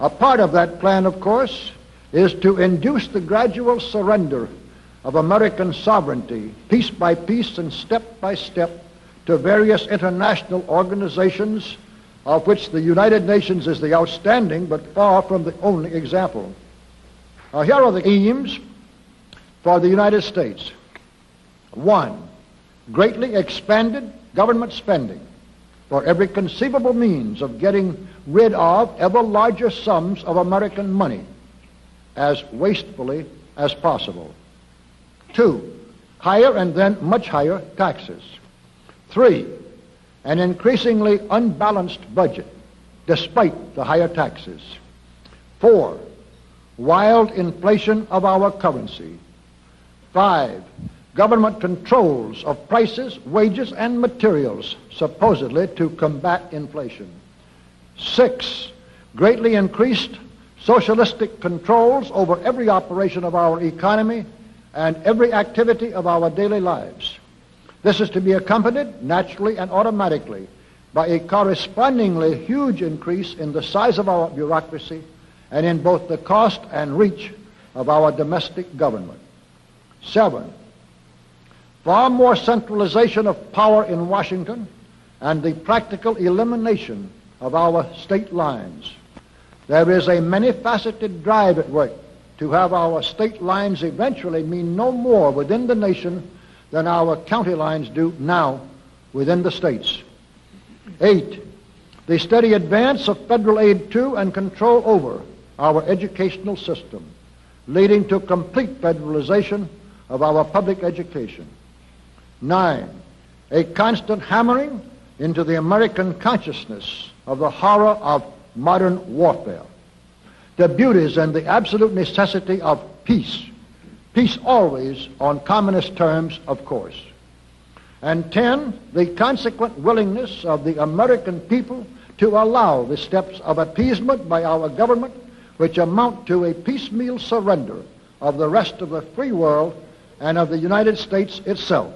A part of that plan, of course, is to induce the gradual surrender of American sovereignty, piece by piece and step by step, to various international organizations, of which the United Nations is the outstanding but far from the only example. Here are the aims for the United States. 1, greatly expanded government spending for every conceivable means of getting rid of ever larger sums of American money as wastefully as possible. 2, higher and then much higher taxes. 3, an increasingly unbalanced budget despite the higher taxes. 4, wild inflation of our currency. 5, government controls of prices, wages, and materials, supposedly to combat inflation. 6, greatly increased socialistic controls over every operation of our economy and every activity of our daily lives. This is to be accompanied naturally and automatically by a correspondingly huge increase in the size of our bureaucracy and in both the cost and reach of our domestic government. 7, far more centralization of power in Washington and the practical elimination of our state lines. There is a many-faceted drive at work to have our state lines eventually mean no more within the nation than our county lines do now within the states. 8, the steady advance of federal aid to and control over our educational system, leading to complete federalization of our public education. 9, a constant hammering into the American consciousness of the horror of modern warfare, the beauties and the absolute necessity of peace. Peace always on communist terms, of course. And 10, the consequent willingness of the American people to allow the steps of appeasement by our government which amount to a piecemeal surrender of the rest of the free world and of the United States itself.